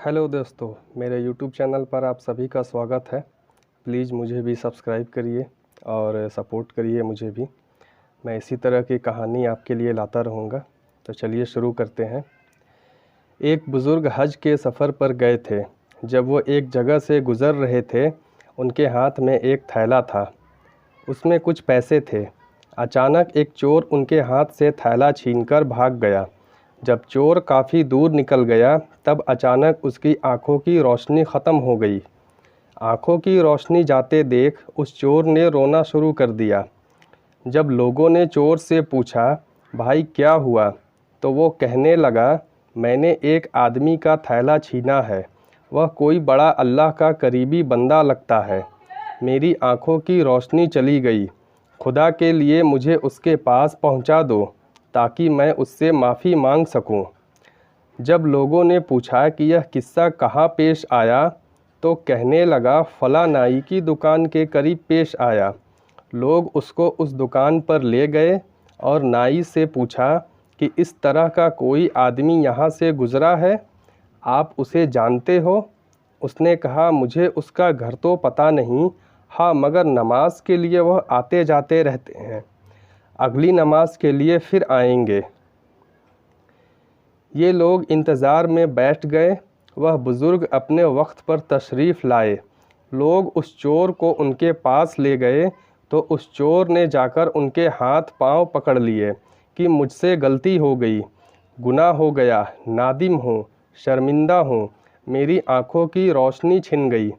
Hello दोस्तों, मेरे YouTube channel पर आप सभी का स्वागत है। प्लीज़ मुझे भी सब्सक्राइब करिए और सपोर्ट करिए मुझे भी। मैं इसी तरह की कहानी आपके लिए लाता रहूँगा। तो चलिए शुरू करते हैं। एक बुज़ुर्ग हज के सफ़र पर गए थे। जब वो एक जगह से गुज़र रहे थे, उनके हाथ में एक थैला था। उसमें कुछ पैसे थे। अचानक एक चोर उनके हाथ से थैला छीनकर भाग गया। जब चोर काफ़ी दूर निकल गया, तब अचानक उसकी आंखों की रोशनी ख़त्म हो गई। आंखों की रोशनी जाते देख उस चोर ने रोना शुरू कर दिया। जब लोगों ने चोर से पूछा, भाई क्या हुआ, तो वो कहने लगा, मैंने एक आदमी का थैला छीना है। वह कोई बड़ा अल्लाह का करीबी बंदा लगता है। मेरी आंखों की रोशनी चली गई। खुदा के लिए मुझे उसके पास पहुंचा दो, ताकि मैं उससे माफ़ी मांग सकूं। जब लोगों ने पूछा कि यह किस्सा कहाँ पेश आया, तो कहने लगा, फला नाई की दुकान के करीब पेश आया। लोग उसको उस दुकान पर ले गए और नाई से पूछा कि इस तरह का कोई आदमी यहाँ से गुज़रा है, आप उसे जानते हो? उसने कहा, मुझे उसका घर तो पता नहीं, हाँ मगर नमाज के लिए वह आते जाते रहते हैं। अगली नमाज के लिए फिर आएंगे। ये लोग इंतज़ार में बैठ गए। वह बुज़ुर्ग अपने वक्त पर तशरीफ़ लाए। लोग उस चोर को उनके पास ले गए तो उस चोर ने जाकर उनके हाथ पांव पकड़ लिए कि मुझसे गलती हो गई, गुनाह हो गया, नादिम हूँ, शर्मिंदा हूँ, मेरी आँखों की रोशनी छिन गई।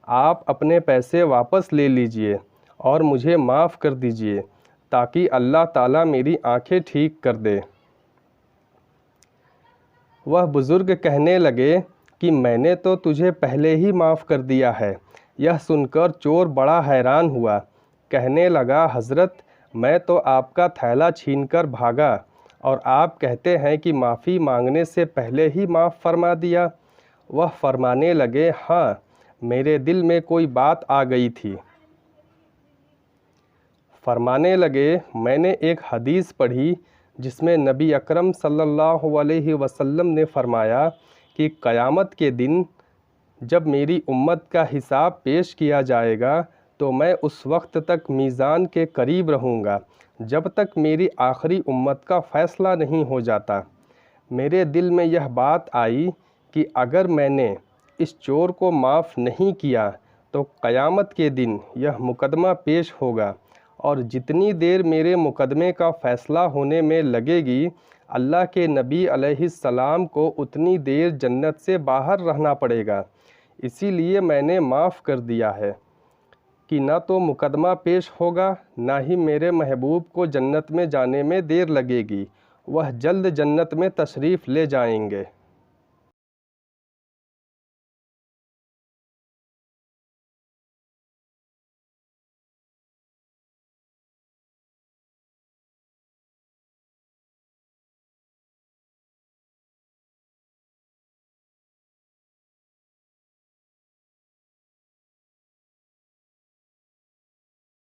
आप अपने पैसे वापस ले लीजिए और मुझे माफ़ कर दीजिए, ताकि अल्लाह ताला मेरी आँखें ठीक कर दे। वह बुज़ुर्ग कहने लगे कि मैंने तो तुझे पहले ही माफ़ कर दिया है। यह सुनकर चोर बड़ा हैरान हुआ। कहने लगा, हज़रत, मैं तो आपका थैला छीनकर भागा और आप कहते हैं कि माफ़ी मांगने से पहले ही माफ़ फरमा दिया। वह फरमाने लगे, हाँ, मेरे दिल में कोई बात आ गई थी। फरमाने लगे, मैंने एक हदीस पढ़ी जिसमें नबी अकरम सल्लल्लाहु अलैहि वसल्लम ने फरमाया कि क़यामत के दिन जब मेरी उम्मत का हिसाब पेश किया जाएगा, तो मैं उस वक्त तक मीज़ान के करीब रहूँगा जब तक मेरी आखिरी उम्मत का फ़ैसला नहीं हो जाता। मेरे दिल में यह बात आई कि अगर मैंने इस चोर को माफ़ नहीं किया, तो क़यामत के दिन यह मुकदमा पेश होगा और जितनी देर मेरे मुकदमे का फ़ैसला होने में लगेगी, अल्लाह के नबी अलैहिस्सलाम को उतनी देर जन्नत से बाहर रहना पड़ेगा। इसीलिए मैंने माफ़ कर दिया है कि ना तो मुकदमा पेश होगा, ना ही मेरे महबूब को जन्नत में जाने में देर लगेगी। वह जल्द जन्नत में तशरीफ़ ले जाएंगे।